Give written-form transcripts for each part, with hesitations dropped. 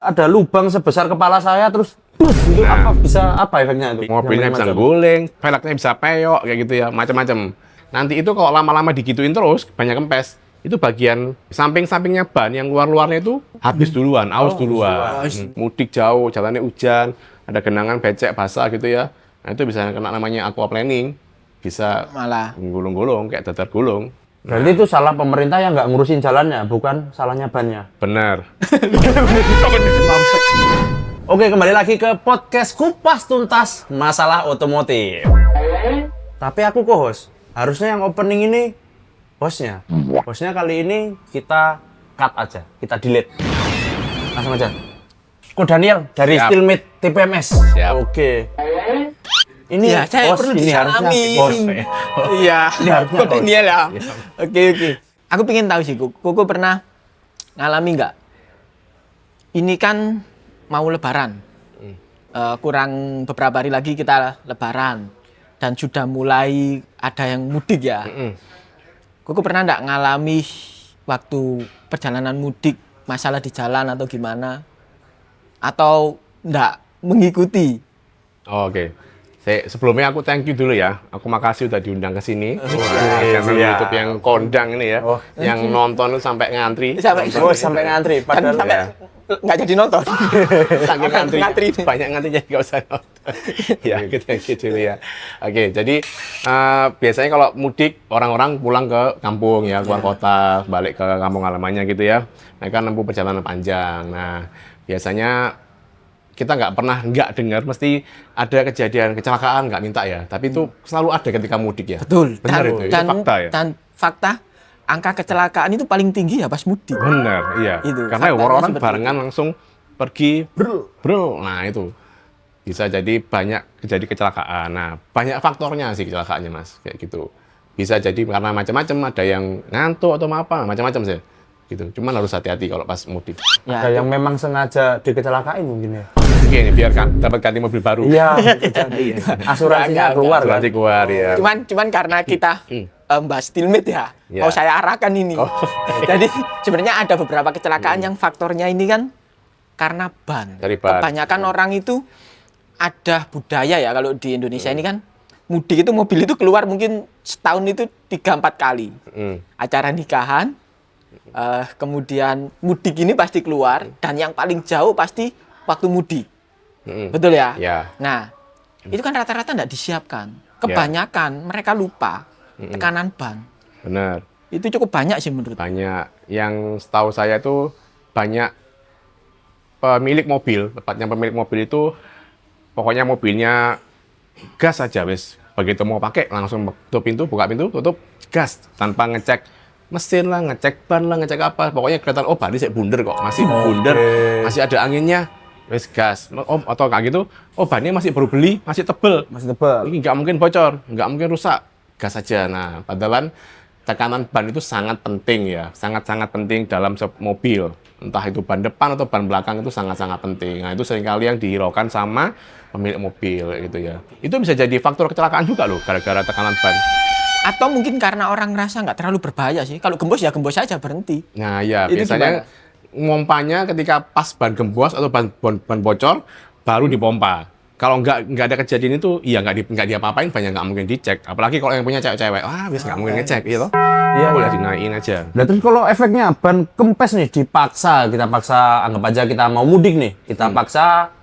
Ada lubang sebesar kepala saya terus itu apa efeknya itu? Mobilnya bisa guling, velgnya bisa peyok kayak gitu ya, macam-macam. Nanti itu kalau lama-lama digituin terus banyak kempes, itu bagian samping-sampingnya ban yang luar-luarnya itu habis duluan, aus duluan. Mudik jauh, jalannya hujan, ada genangan becek basah gitu ya. Nah, itu bisa kena namanya aquaplaning, bisa Malah gulung-gulung kayak dadar gulung. Berarti itu salah pemerintah yang nggak ngurusin jalannya, bukan salahnya bannya. Bener. Oke, kembali lagi ke podcast Kupas Tuntas Masalah Otomotif. Tapi aku co-host. Harusnya yang opening ini hostnya. Hostnya kali ini kita cut aja, kita delete. Langsung aja. Ko Daniel dari Siap. Steelmate TPMS. Siap. Oke. Ini ya, saya host, perlu ini harusnya disalami. host. Iya, Ini harusnya kok Daniel ya. Iya. Oke. Aku pengen tahu sih, Koko pernah ngalami nggak? Ini kan mau Lebaran. Kurang beberapa hari lagi kita Lebaran. Dan sudah mulai ada yang mudik ya. Koko pernah nggak ngalami waktu perjalanan mudik, masalah di jalan atau gimana? Atau nggak mengikuti? Oh, oke. Sebelumnya aku thank you dulu ya. Aku makasih udah diundang ke sini. Channel iya. YouTube yang kondang ini ya. Yang nonton tuh sampai ngantri. Sampai ngantri. Padahal sampai nggak jadi nonton. Saking ngantri. ini. Banyak ngantri jadi nggak usah nonton. Ya, thank you dulu ya. Oke, jadi biasanya kalau mudik orang-orang pulang ke kampung ya, keluar kota, balik ke kampung halamannya gitu ya. Mereka nempuh perjalanan panjang. Nah, biasanya kita nggak pernah nggak dengar mesti ada kejadian kecelakaan nggak minta ya, tapi itu selalu ada ketika mudik ya. Betul. Benar itu fakta ya. Dan fakta angka kecelakaan itu paling tinggi ya pas mudik. Benar, iya. Itu, Karena faktanya orang-orang seperti barengan langsung pergi, bro. Nah itu bisa jadi banyak terjadi kecelakaan. Nah banyak faktornya sih kecelakaannya mas, kayak gitu. Bisa jadi karena macam-macam, ada yang ngantuk atau apa, macam-macam sih. Gitu. Cuman harus hati-hati kalau pas mudik. Ya, ada yang memang sengaja dikecelakain mungkin ya. Gini, biar dapat ganti mobil baru. Iya, asuransinya keluar kan. Asuransi keluar ya. cuman karena kita bahas Steelmate ya, Ya. mau saya arahkan ini. Jadi sebenarnya ada beberapa kecelakaan yang faktornya ini kan karena ban. Dari ban. Kebanyakan orang itu ada budaya ya kalau di Indonesia ini kan mudik itu mobil itu keluar mungkin setahun itu 3-4 kali. Acara nikahan, kemudian mudik ini pasti keluar dan yang paling jauh pasti waktu mudik. Betul ya? Ya. Nah, itu kan rata-rata nggak disiapkan. Kebanyakan mereka lupa tekanan ban. Benar. Itu cukup banyak sih menurut. Banyak. Yang setahu saya itu banyak pemilik mobil, tepatnya pemilik mobil itu pokoknya mobilnya gas aja wes. Begitu mau pakai langsung tutup pintu, buka pintu, tutup, gas tanpa ngecek mesin lah, ngecek ban lah, ngecek apa. Pokoknya kelihatan oh ban ini bunder kok, masih bunder, masih ada anginnya. Wes gas, atau kayak gitu, oh bannya masih baru beli, masih tebel. Masih tebal. Ini nggak mungkin bocor, nggak mungkin rusak, gas aja. Nah, padahal tekanan ban itu sangat penting ya, sangat-sangat penting dalam mobil. Entah itu ban depan atau ban belakang itu sangat-sangat penting. Nah, itu seringkali yang dihiraukan sama pemilik mobil gitu ya. Itu bisa jadi faktor kecelakaan juga loh, gara-gara tekanan ban. Atau mungkin karena orang ngerasa nggak terlalu berbahaya sih. Kalau gembos ya gembos saja berhenti. Nah, ya Itu biasanya mompanya ketika pas ban gembos atau ban bocor baru dipompa. Kalau nggak ada kejadian itu, iya nggak diapa-apain, banyak nggak mungkin dicek. Apalagi kalau yang punya cewek-cewek, wis nggak mungkin ngecek gitu. Iya, boleh dinaikin aja. Nah, terus kalau efeknya ban kempes nih dipaksa, kita paksa anggap aja kita mau mudik nih, kita paksa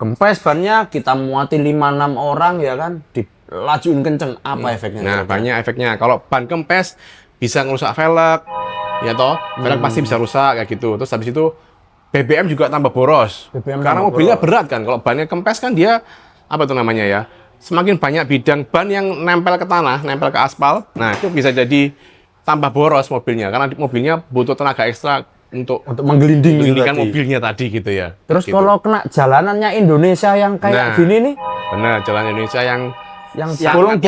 kempes bannya, kita muatin 5-6 orang ya kan, dilajuin kenceng, apa efeknya? Nah, banyak efeknya. Kalau ban kempes bisa ngerusak velg, ya toh, velg pasti bisa rusak kayak gitu. Terus habis itu BBM juga tambah boros. Karena mobilnya berat kan. Kalau bannya kempes kan dia apa tuh namanya ya? Semakin banyak bidang ban yang nempel ke tanah, nempel ke aspal. Nah, itu bisa jadi tambah boros mobilnya karena mobilnya butuh tenaga ekstra untuk menggelindingkan mobilnya tadi gitu ya. Terus gitu. kalau kena jalanannya Indonesia yang kayak gini nih, benar, jalan Indonesia yang bolong-bolong,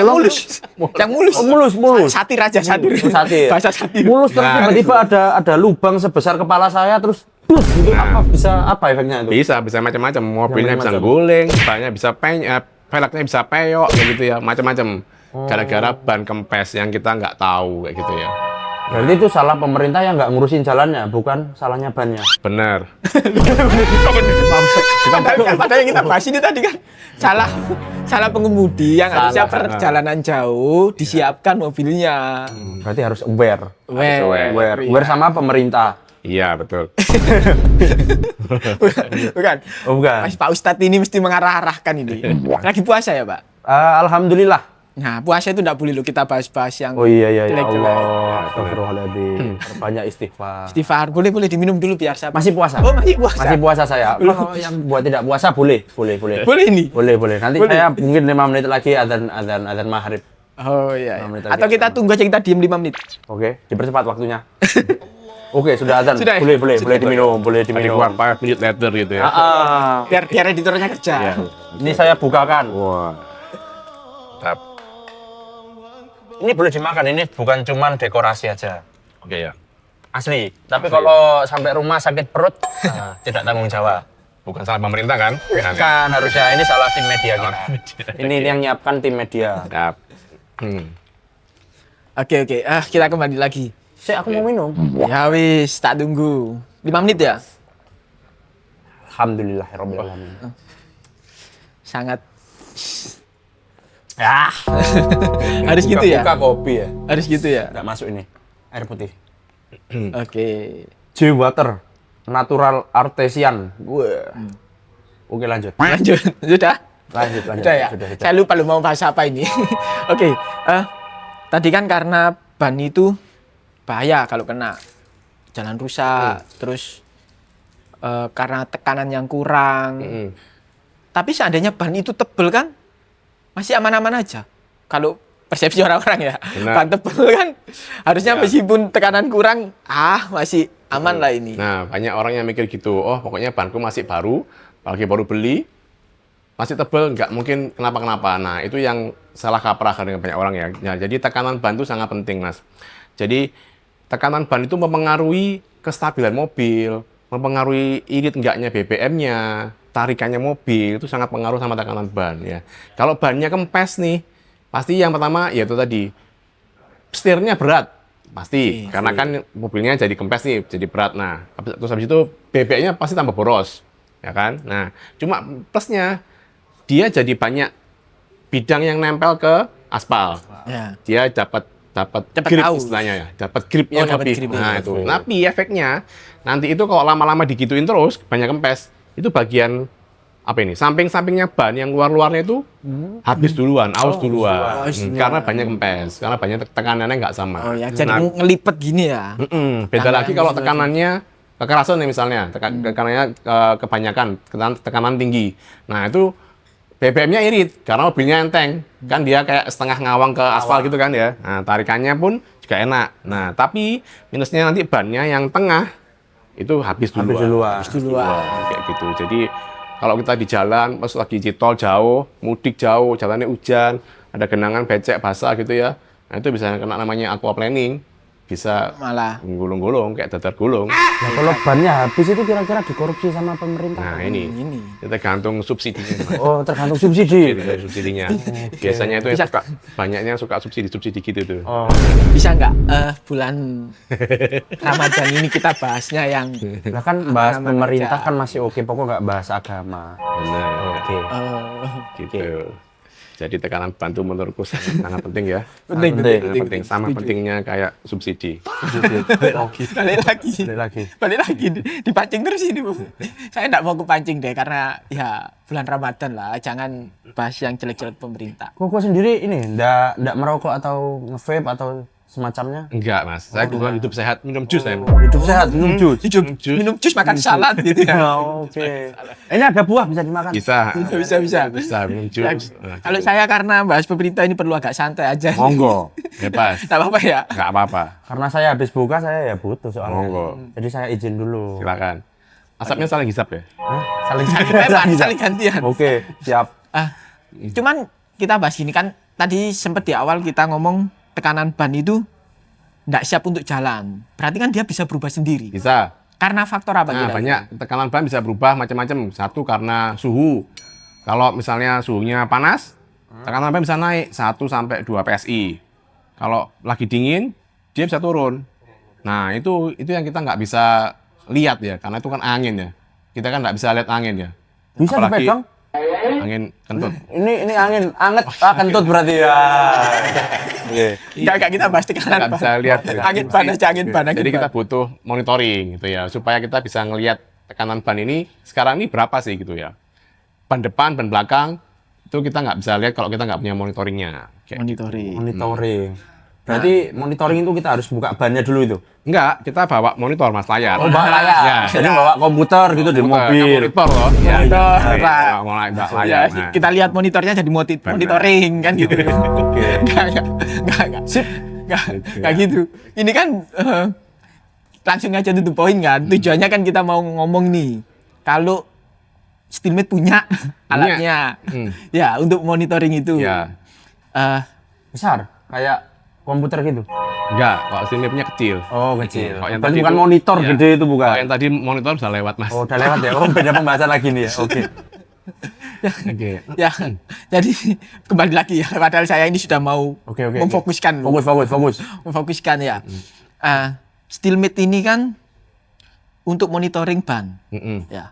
yang mulus. mulus. Satir aja, satir. Bahasa satir. Mulus terus tiba-tiba ada lubang sebesar kepala saya terus gitu. Apa efeknya itu? Bisa macam-macam. Mobilnya bisa guling, bannya bisa velgnya bisa peyok kayak gitu ya, macam-macam. Gara-gara ban kempes yang kita nggak tahu kayak gitu ya. Berarti itu salah pemerintah yang nggak ngurusin jalannya, bukan salahnya bannya. Bener. Padahal yang kita bahas ini tadi kan salah pengemudi yang harusnya perjalanan jauh disiapkan mobilnya. Berarti harus aware. Aware. Sama pemerintah. Iya, betul. Bukan. Oh, bukan. Pak Ustadz ini mesti mengarah-arahkan ini. Lagi puasa ya, Pak? Alhamdulillah. Nah, puasa itu enggak boleh lo kita bahas-bahas yang Oh iya ya jelek-jelek. Allah. Astagfirullahaladzim. Banyak istighfar. Istighfar. Boleh diminum dulu biar sabar. Masih puasa? Oh, masih puasa. Masih puasa saya. Kalau yang buat tidak puasa boleh. Boleh ini. Boleh. Nanti Boleh. saya mungkin 5 menit lagi azan maghrib. Oh iya. 5 menit lagi. Atau kita tunggu aja, kita diem 5 menit. Oke, dipercepat waktunya. Oke, sudah azan. Sudah ya? Boleh diminum. Tadi keluar 5 menit later gitu ya. Biar editornya kerja. Iya. Ini saya bukakan. Wah. Tap. Ini boleh dimakan. Ini bukan cuman dekorasi aja. Oke ya. Asli. Tapi kalau sampai rumah sakit perut, tidak tanggung jawab. Bukan salah pemerintah kan? Bukan harusnya. Ini salah tim media kita. Ini yang nyiapkan tim media. Tap. Oke. Kita kembali lagi. Aku mau minum. Ya wis, tak tunggu. 5 menit ya? Alhamdulillahirabbil alamin. Sangat harus gitu ya? Buka kopi ya. Harus gitu ya? Enggak masuk ini. Air putih. Oke. J Water Natural Artesian. Oke, lanjut. Lanjut. Sudah? Lanjut. Sudah ya? Sudah. Saya lupa lu mau bahas apa ini. Oke. Tadi kan karena ban itu bahaya kalau kena jalan rusak, terus karena tekanan yang kurang. Tapi seandainya ban itu tebel kan masih aman-aman aja. Kalau persepsi orang-orang ya, Benar. ban tebel kan harusnya Ya. meskipun tekanan kurang, masih aman lah ini. Nah, banyak orang yang mikir gitu. Oh, pokoknya banku masih baru, apalagi baru beli, masih tebel, nggak mungkin kenapa-kenapa. Nah, itu yang salah kaprah dengan banyak orang ya. Nah, jadi tekanan ban itu sangat penting, Mas. Jadi tekanan ban itu mempengaruhi kestabilan mobil, mempengaruhi irit enggaknya BBM-nya, tarikannya mobil, itu sangat pengaruh sama tekanan ban ya. Kalau bannya kempes nih, pasti yang pertama yaitu tadi setirnya berat, pasti karena kan mobilnya jadi kempes nih, jadi berat. Nah, terus habis itu BBM-nya pasti tambah boros, ya kan? Nah, cuma plusnya dia jadi banyak bidang yang nempel ke aspal. Ya. Dia dapat Dapat grip tahu. istilahnya ya, dapat gripnya dapat lebih. grip. Nah, itu. Tapi efeknya nanti itu kalau lama-lama digituin terus banyak kempes, itu bagian apa ini? Samping-sampingnya ban yang luar-luarnya itu habis duluan, aus duluan. Karena banyak kempes, karena banyak tekanannya nggak sama. Oh ya, jadi Nah, ngelipet gini ya. beda lagi kalau Tekanannya tekanannya kekerasan nih misalnya, tekanannya kebanyakan, tekanan tinggi. Nah, itu BBM-nya irit karena mobilnya enteng. Kan dia kayak setengah ngawang ke aspal gitu kan ya. Nah, tarikannya pun juga enak. Nah, tapi minusnya nanti bannya yang tengah itu habis duluan. Kayak gitu. Jadi kalau kita di jalan, pas lagi di tol jauh, mudik jauh, jalannya hujan, ada genangan becek basah gitu ya. Nah, itu bisa kena namanya aquaplaning. Bisa Malah. gulung-gulung kayak dadar gulung. Nah, kalau bannya habis itu kira-kira dikorupsi sama pemerintah. Nah, ini tergantung subsidinya. Oh, tergantung subsidi. Dari subsidinya. Biasanya itu yang banyaknya suka subsidi gitu tuh. Oh, Bisa nggak bulan Ramadan ini kita bahasnya yang lah kan bahas Aman pemerintah aja. kan masih oke, pokok nggak bahas agama. Benar. Oke. Gitu. Jadi tekanan bantu menurutku sangat penting ya. penting. Sangat penting. Sama pentingnya kayak subsidi. Balik lagi dipancing terus ini Bu. Saya nggak mau kepancing deh karena ya bulan Ramadan lah, jangan bahas yang jelek-jelek pemerintah. Koko sendiri ini ndak merokok atau nge-vape atau semacamnya? Enggak, Mas. Saya kebetulan hidup sehat, minum jus saya. Hidup sehat, minum jus. Minum jus, makan salad gitu ya. Oke. Ini ada buah bisa dimakan. Bisa. Bisa. Minum jus. Nah, Kalau saya karena bahas pemerintah ini perlu agak santai aja. Monggo. bebas. Nggak apa-apa ya. Enggak apa-apa. Karena saya habis buka saya ya butuh soalnya. Monggo. Jadi saya izin dulu. Silakan. Asapnya saling hisap ya? Hah? Saling Saling gantian. Oke, siap. Cuman kita bahas ini kan tadi sempat di awal kita ngomong tekanan ban itu nggak siap untuk jalan. Berarti kan dia bisa berubah sendiri. Bisa. Karena faktor apa Nah, kira-kira? banyak tekanan ban bisa berubah macam-macam. Satu karena suhu. Kalau misalnya suhunya panas, tekanan ban bisa naik 1 sampai 2 PSI. Kalau lagi dingin, dia bisa turun. Nah, itu yang kita nggak bisa lihat ya, karena itu kan angin ya. Kita kan nggak bisa lihat angin ya. Bisa Apalagi dipegang? angin kentut. Ini angin anget, kentut berarti ya. Oke. Enggak kita bahas tekanan Nggak bisa lihat. Ya. angin ban aja, angin ban. Jadi kita butuh monitoring gitu ya, supaya kita bisa ngelihat tekanan ban ini sekarang ini berapa sih gitu ya. Ban depan, ban belakang, itu kita nggak bisa lihat kalau kita nggak punya monitoringnya. Kayak monitoring. Monitoring. Berarti monitoring itu kita harus buka bannya dulu itu. Enggak, kita bawa monitor mas layar. Oh, bawa layar. Ya. Jadi bawa komputer gitu di mobil. Monitor loh. Ya, Monitor, ya, Pak. ya, mulai bawa Ya, layar. Nah. kita lihat monitornya jadi monitoring kan gitu. Oke. Enggak. Sip. Enggak gitu. Ini kan langsung aja to the point kan. Tujuannya kan kita mau ngomong nih. Kalau Steelmate punya alatnya. Ya, untuk monitoring itu. Ya. Besar, kayak komputer gitu. Enggak, kalau Steelmate-nya kecil. Oh, kecil. Kalau yang Berarti tadi bukan itu- monitor ya. gede itu bukan. Kalau yang tadi monitor bisa lewat mas. Oh, udah lewat ya. Oh, beda pembahasan lagi nih ya. Oke. Oke. Ya, jadi kembali lagi ya. Padahal saya ini sudah mau Oke. memfokuskan. Fokus. Memfokuskan ya. Steelmate ini kan untuk monitoring ban. Mm-mm. Ya.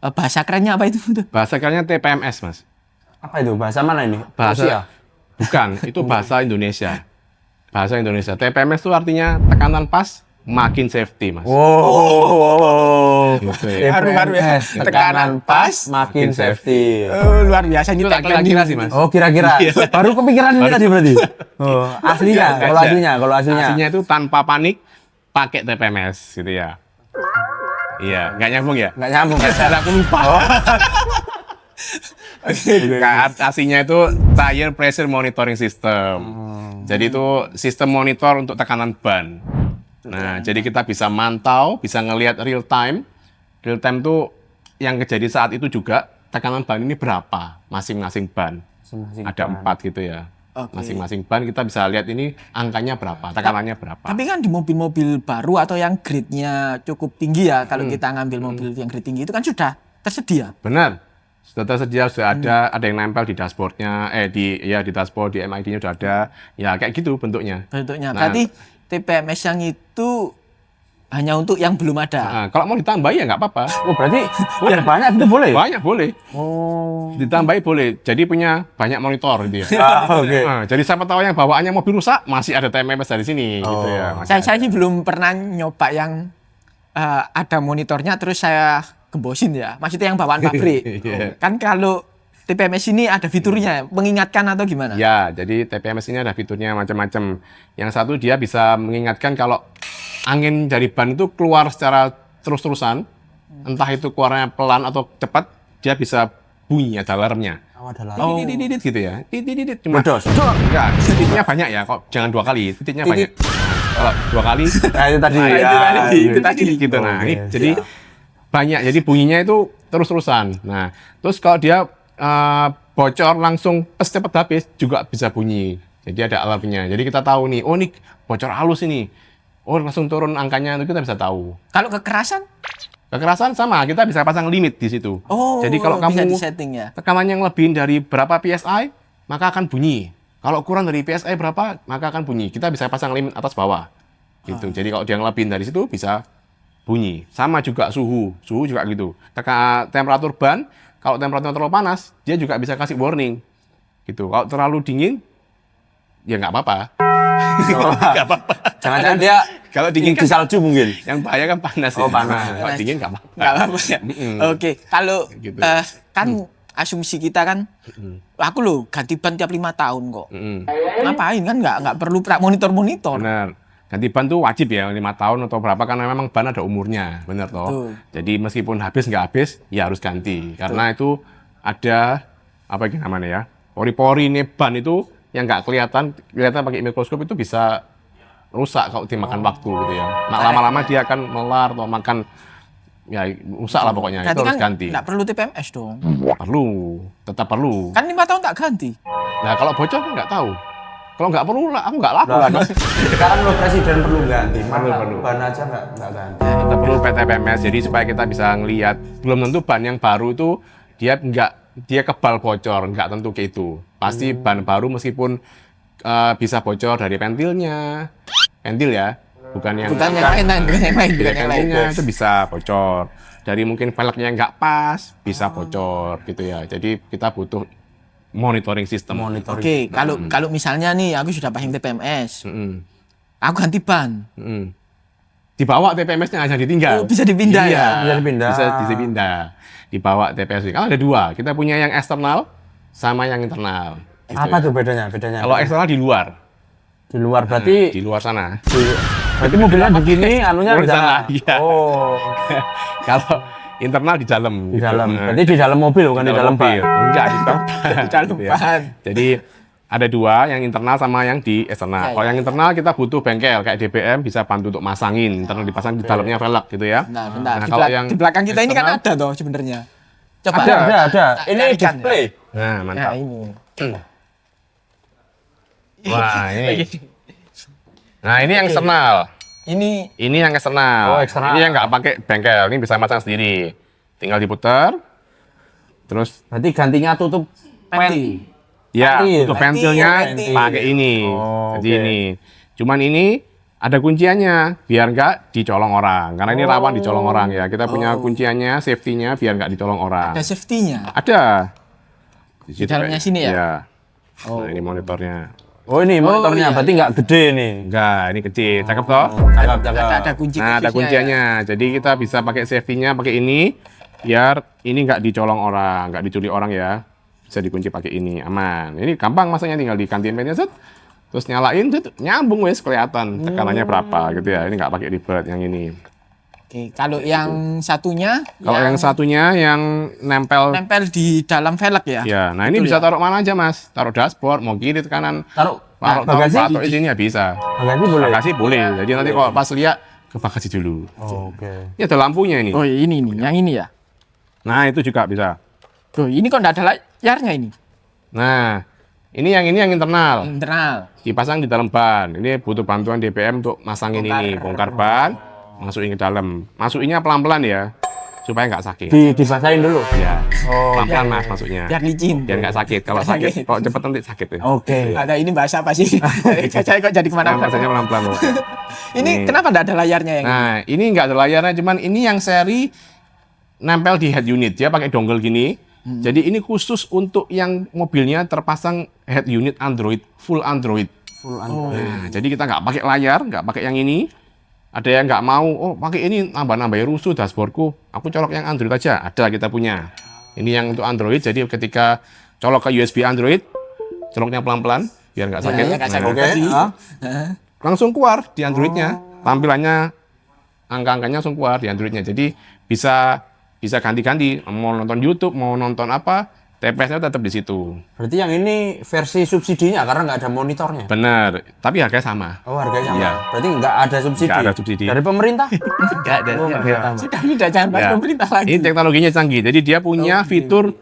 Bahasa kerennya apa itu? Bahasa kerennya TPMS mas. Apa itu? Bahasa mana ini? Bahasa Rusia? bukan, itu bahasa Indonesia. Bahasa Indonesia. TPMS itu artinya tekanan pas makin safety mas. Wow. Gitu ya. Baru ya. Tekanan pas, makin safety. Luar biasa ini Itu tak kira-kira sih mas. Oh, kira-kira. Baru kepikiran ini tadi berarti. Oh, aslinya, kalau aslinya. Aslinya itu tanpa panik pakai TPMS gitu ya. Iya, nggak nyambung ya? Nggak nyambung. Salah aku lupa. Aslinya itu Tire Pressure Monitoring System. Jadi itu sistem monitor untuk tekanan ban. Nah, jadi kita bisa mantau, bisa ngelihat real time. Real time itu yang kejadi saat itu juga tekanan ban ini berapa masing-masing ban. Ada 4 gitu ya. Oke. Masing-masing ban kita bisa lihat ini angkanya berapa, tekanannya berapa. Tapi kan di mobil-mobil baru atau yang grade-nya cukup tinggi ya, kalau kita ngambil mobil yang grade tinggi itu kan sudah tersedia. Benar. Sudah tersedia, sudah ada yang nempel di dashboardnya, di dashboard, di MID-nya sudah ada. Ya kayak gitu bentuknya. Bentuknya. Nah. Berarti TPMS yang itu hanya untuk yang belum ada. Nah, kalau mau ditambahi ya nggak apa-apa. Oh, berarti banyak itu boleh? Banyak boleh. Oh. Ditambahi boleh. Jadi punya banyak monitor gitu ya. Oke. Nah, jadi siapa tahu yang bawaannya mobil rusak masih ada TPMS dari sini gitu ya. Masih Saya sih belum pernah nyoba yang ada monitornya terus saya gembosin ya. Maksudnya yang bawaan pabrik. Iya. Kan kalau TPMS ini ada fiturnya, mengingatkan atau gimana? Ya, jadi TPMS ini ada fiturnya macam-macam. Yang satu dia bisa mengingatkan kalau angin dari ban itu keluar secara terus-terusan, entah itu keluarnya pelan atau cepat, dia bisa bunyi, ada alarmnya. Oh, ada Oh. Didit gitu ya. Didit cuma Ledos. enggak, titiknya banyak ya, kok jangan 2 kali, titiknya banyak. Kalau 2 kali Nah, itu tadi. itu tadi. gitu. Nah, ini Oke, jadi banyak. Jadi bunyinya itu terus-terusan. Nah, terus kalau dia bocor langsung cepat habis juga bisa bunyi. Jadi ada alarmnya. Jadi kita tahu nih, oh ini bocor halus ini. Oh langsung turun angkanya itu kita bisa tahu. Kalau kekerasan? Kekerasan sama, kita bisa pasang limit di situ. Oh, Jadi kalau bisa kamu disetting ya. tekanan yang lebih dari berapa PSI, maka akan bunyi. Kalau kurang dari PSI berapa, maka akan bunyi. Kita bisa pasang limit atas bawah. Gitu. Jadi kalau dia lebih dari situ bisa bunyi. Sama juga suhu juga gitu. Temperatur ban, kalau temperaturnya terlalu panas, dia juga bisa kasih warning. Gitu. Kalau terlalu dingin, ya nggak apa-apa. Nggak apa-apa. Jangan-jangan dia Kalau dingin di kan, salju mungkin. yang bahaya kan panas. Oh, ya. panas. Nah, kalau dingin nggak apa-apa. Nggak apa-apa ya. Oke, kalau Gitu. kan asumsi kita kan, aku loh ganti ban tiap 5 tahun kok. Ngapain kan nggak perlu monitor-monitor. Benar. Ganti ban tuh wajib ya, 5 tahun atau berapa, karena memang ban ada umurnya, benar toh. Betul. Jadi meskipun habis nggak habis, ya harus ganti. Karena itu ada, apa ini namanya ya, pori-pori nih ban itu yang nggak kelihatan pakai mikroskop itu bisa rusak kalau dimakan waktu gitu ya. Nah, lama-lama dia akan melar atau makan, ya rusak lah pokoknya. Berarti Itu kan harus ganti. nggak perlu TPMS dong. Perlu, tetap perlu. Kan 5 tahun tak ganti. Nah kalau bocor kan nggak tahu. Kalau nggak perlu lah, aku nggak laku Nah, kan. Mas. sekarang lo presiden perlu ganti. Perlu. Ban aja nggak ganti. Kita perlu PTPMS, jadi supaya kita bisa ngelihat. Belum tentu ban yang baru itu dia kebal bocor, nggak tentu kayak itu. Pasti ban baru meskipun bisa bocor dari ventilnya, ventil ya, bukan yang Bukan yang lain, bukan yang lain, bukan yang lain. gantinya itu bisa bocor. Dari mungkin velgnya nggak pas, bisa bocor gitu ya. Jadi kita butuh monitoring system. Oke, kalau misalnya nih aku sudah pasang TPMS, Mm-mm. aku ganti ban. Mm-mm. Dibawa TPMS-nya aja ditinggal. Oh, bisa dipindah Iya, ya? Bisa dipindah. Bisa dipindah. Dibawa TPS. Kalau ada dua, kita punya yang eksternal sama yang internal. Gitu Apa ya. tuh bedanya? Kalau eksternal di luar. Di luar berarti Di luar sana. berarti mobilnya begini, anunya di Di sana, sana. iya. Oh, Kalau internal di dalam. di gitu. dalam. Nah, Berarti di dalam mobil bukan di dalam ban. mobil. Enggak, di dalam Di dalam gitu ya. ban. Jadi ada dua, yang internal sama yang di eksternal. Ya, Kalau ya, yang internal kita butuh bengkel kayak DBM bisa bantu untuk masangin, internal dipasang di dalamnya velg gitu ya. Bentar. Nah, Di, kalau belak- yang di belakang kita ini kan eksternal- ada toh sebenarnya. Coba. Ada. Ini Carikan ya. display. Nah, Ya, mantap. ini. Wah, ini. Nah, ini yang eksternal. Ini yang eksternal. Oh, eksternal. Ini yang nggak pakai bengkel. Ini bisa masang sendiri. Tinggal diputar. Terus Berarti gantinya tutup Penti. ya, Ventil. untuk ventilnya Ventil. pakai ini. Oh, Jadi oke. ini. Cuman ini ada kunciannya biar nggak dicolong orang. Karena ini rawan dicolong orang ya. Kita punya kunciannya, safety-nya biar nggak dicolong orang. Ada safety-nya. Ada. Di dalamnya sini ya? Iya. Nah, ini monitornya. Oh, ini monitornya iya. berarti nggak gede nih. Enggak, ini kecil. Cakep toh? Cakep. Ada kunci Nah, ada khususnya kunciannya. Jadi kita bisa pakai safety-nya pakai ini biar ini nggak dicolong orang, nggak dicuri orang ya. Bisa dikunci pakai ini, aman. Ini gampang masanya, tinggal digantiin pennya set. Terus nyalain, set, nyambung wes kelihatan tekanannya berapa gitu ya. Ini nggak pakai ribet yang ini. Oke, kalau yang satunya Kalau yang satunya yang nempel nempel di dalam velg ya. ya, nah ini Betul bisa ya? taruh mana aja, Mas. Taruh dashboard, mau kiri kanan. Taruh Taruh bagasi. taruh di sini ya bisa. Bagasi boleh. Bagasi boleh. Jadi nanti kalau pas lihat ke bagasi dulu. Oh, oke. Ini ada lampunya ini. Oh, ini yang ini ya. Nah, itu juga bisa. Tuh, ini kok enggak ada layarnya ini. Nah, ini yang internal. Internal. Dipasang di dalam ban. Ini butuh bantuan DPM untuk masangin ini. Bongkar ban, masukin ke dalam. Masukinnya pelan-pelan ya, supaya nggak sakit. Dibasahin dulu. Ya, Oh, pelan-pelan Mas masuknya. Biar licin. Biar nggak sakit. Kalau Nggak sakit, sakit. kalau cepet nanti sakit ya. Oke. Ada ini bahasa apa sih? Saya kok jadi Nah, kemana-mana. masanya pelan-pelan loh. Ini kenapa enggak ada layarnya yang ini? Nah, ini nggak ada layarnya, cuman ini yang seri nempel di head unit. Dia pakai dongle gini. Jadi ini khusus untuk yang mobilnya terpasang head unit Android, full Android. Nah, jadi kita nggak pakai layar, nggak pakai yang ini. Ada yang nggak mau, oh pakai ini nambah-nambah rusuh dashboardku. Aku colok yang Android aja. Ada kita punya. Ini yang untuk Android. Jadi ketika colok ke USB Android, coloknya pelan-pelan biar nggak sakit. nggak sakit. Nah, Oke. langsung keluar di Androidnya. Tampilannya, angka-angkanya langsung keluar di Androidnya. Jadi bisa ganti-ganti. Mau nonton YouTube, mau nonton apa, TPS-nya tetap di situ. Berarti yang ini versi subsidinya karena nggak ada monitornya. Bener, tapi harganya sama. Oh, harganya sama. Iya. Berarti nggak ada subsidi. Nggak ada subsidi. Dari pemerintah? Nggak ada. Oh, nggak ada. Sudah jangan bahas Ya. pemerintah lagi. Ini teknologinya canggih. Jadi dia punya fitur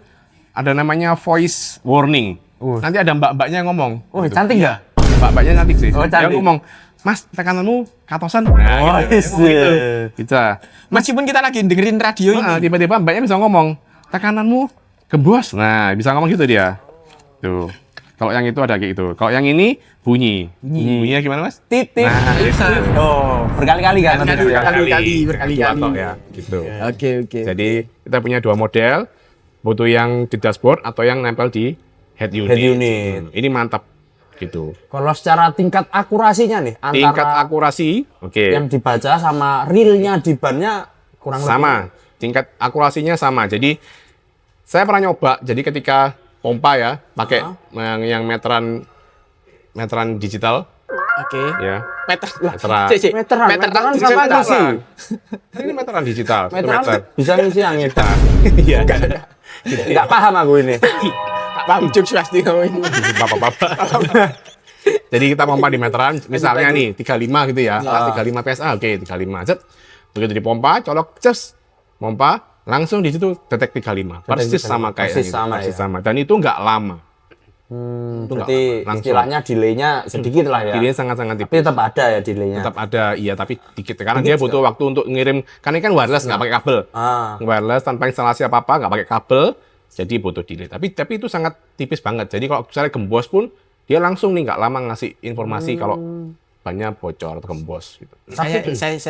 ada namanya voice warning. Nanti ada mbak-mbaknya yang ngomong. Oh, cantik nggak? Mbak-mbaknya cantik sih. Oh, Dia cantik. ngomong, Mas, tekananmu katosan. Oh, Nah, gitu. Bisa. Meskipun kita lagi dengerin radio ini. Nah, tiba-tiba mbaknya bisa ngomong, tekananmu gembos. Nah, bisa ngomong gitu dia. Tuh. Kalau yang itu ada kayak gitu. Kalau yang ini bunyi. Bunyinya gimana, Mas? Titik. Nah, itu. Oh, berkali-kali kan? Berkali-kali. Dua tok ya, gitu. Oke. Jadi kita punya dua model, butuh yang di dashboard atau yang nempel di head unit. Head unit. Ini mantap, gitu. Kalau secara tingkat akurasinya nih, antara Tingkat akurasi, oke, yang dibaca sama realnya di bannya kurang sama. Tingkat akurasinya sama. Jadi saya pernah nyoba. Jadi ketika pompa ya, pakai yang meteran digital, Oke. ya. Meter. Meteran. Meteran sama ngisi. Ini meteran digital, 1 Meteran meter. bisa ngisi angin. Iya. Nggak paham aku ini. Tak paham jokes pasti kamu ini. Bapak-bapak. Jadi kita pompa di meteran, misalnya nih 35 gitu ya, 35 PSA, oke 35. Set. Begitu dipompa, colok, ces, pompa, langsung di situ detek 35. Persis sama kayak Persis yang itu, sama, persis ya. sama. Dan itu nggak lama. Itu nggak Berarti lama, langsung. istilahnya delay-nya sedikit lah ya. Ini sangat-sangat Tapi tipis. tetap ada ya delay-nya. Tetap ada, iya, tapi dikit. Karena dia butuh waktu untuk ngirim, karena ini kan wireless, nggak pakai kabel. Ah. Wireless tanpa instalasi apa-apa, nggak pakai kabel, jadi butuh delay. Tapi itu sangat tipis banget. Jadi kalau misalnya gembos pun, dia langsung nih nggak lama ngasih informasi kalau bannya bocor atau gembos gitu. Saya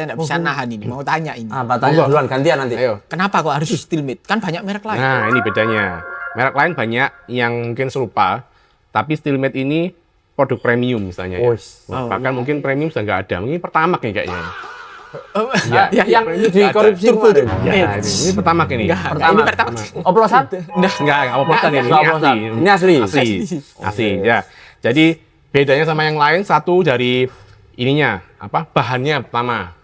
nggak bisa nahan ini, mau tanya ini. Apa tanya duluan gantian nanti. Ayo. Kenapa kok harus Steelmate? Kan banyak merek lain. Nah, ini bedanya. Merek lain banyak yang mungkin serupa, tapi Steelmate ini produk premium misalnya ya. Bahkan mungkin premium sudah nggak ada. Mungkin pertama kayaknya. Ya, yang di korupsi kemarin. Ya, ini pertama ini. Ini pertama. Oplosan? Enggak oplosan ini. Nggak oplosan. Ini asli. Asli, ya. Jadi bedanya sama yang lain satu dari ininya, bahannya pertama.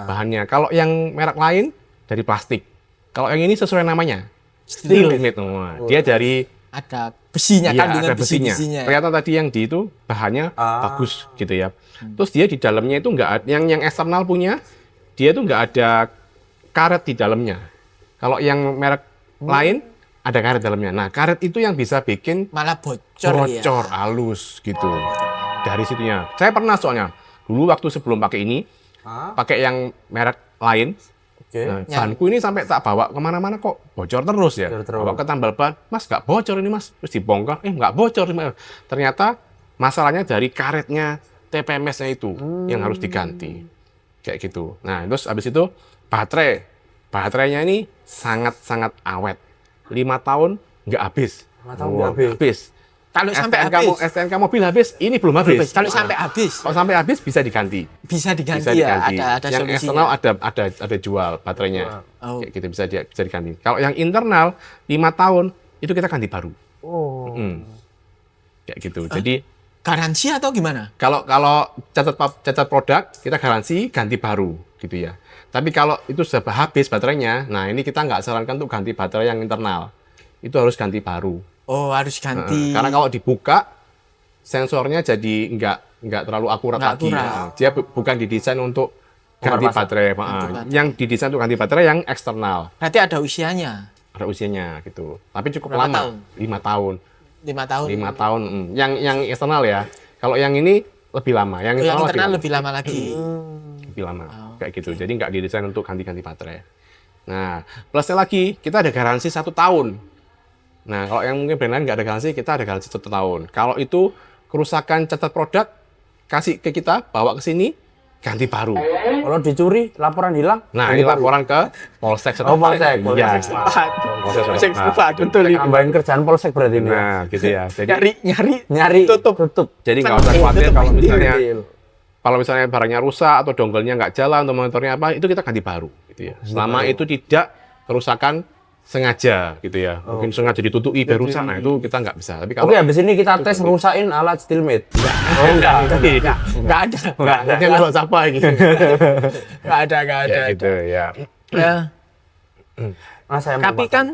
Bahannya. Kalau yang merek lain dari plastik. Kalau yang ini sesuai namanya. Steelmate. Dia dari ada besinya, iya, kandungan ada besinya. besinya. Ternyata tadi yang di itu bahannya bagus gitu ya. Terus dia di dalamnya itu nggak ada, yang eksternal punya, dia itu nggak ada karet di dalamnya. Kalau yang merek lain ada karet dalamnya. Nah, karet itu yang bisa bikin Malah bocor ya. halus gitu. Dari situnya. Saya pernah soalnya dulu waktu sebelum pakai ini, pakai yang merek lain. Nah, bahanku ini sampai tak bawa kemana-mana kok bocor terus ya. Bawa ke tambal ban, Mas nggak bocor ini Mas. Terus dibongkar, nggak bocor. Ternyata masalahnya dari karetnya TPMS-nya itu yang harus diganti. Kayak gitu. Nah, terus habis itu baterai. Baterainya ini sangat-sangat awet. 5 tahun nggak habis. 5 tahun nggak habis. Kalau sampai habis. STNK mobil habis, ini belum habis. Kalau sampai habis. Kalau sampai habis bisa diganti. Bisa diganti, Bisa diganti. ya, ada yang solusinya. eksternal ada jual baterainya. Oh. Kayak gitu bisa diganti. Kalau yang internal 5 tahun itu kita ganti baru. Kayak gitu. Jadi Garansi atau gimana? kalau cacat produk kita garansi ganti baru gitu ya. Tapi kalau itu sudah habis baterainya, nah ini kita nggak sarankan untuk ganti baterai yang internal. Itu harus ganti baru. Oh, harus ganti. Karena kalau dibuka sensornya jadi nggak terlalu akurat Nggak lagi. akurat. Nah, dia bukan didesain untuk ganti baterai. Yang didesain untuk ganti baterai yang eksternal. Berarti ada usianya. Ada usianya gitu. Tapi cukup Berapa lama. tahun? 5 tahun. 5 tahun. 5 tahun. Yang eksternal ya. Kalau yang ini lebih lama. Yang Yang internal internal lebih lama lagi. lebih lama. Kayak gitu. Jadi nggak didesain untuk ganti-ganti baterai. Nah, plusnya lagi, kita ada garansi 1 tahun. Nah, kalau yang mungkin brand lain nggak ada garansi, kita ada garansi 1 tahun. Kalau itu kerusakan catat produk, kasih ke kita, bawa ke sini, ganti baru. Kalau dicuri, laporan hilang. Nah, ini laporan ke Polsek setempat. Polsek. Iya. Polsek setempat, betul ini. Tambahin kerjaan polsek berarti ini. Nah, gitu ya. Jadi Nyari tutup. jadi nggak usah khawatir Tutup. kalau misalnya barangnya rusak atau dongelnya nggak jalan atau monitornya apa, itu kita ganti baru gitu ya. Selama itu tidak kerusakan sengaja gitu ya. Mungkin sengaja ditutupi biar rusak, nah itu kita nggak bisa. Tapi kalau Oke, habis ini kita tes ngerusain alat Steelmate. Nggak ada. nanti nggak siapa gitu. Nggak ada. Ya gitu ya. Ya. Mas, saya mau Tapi makan. kan,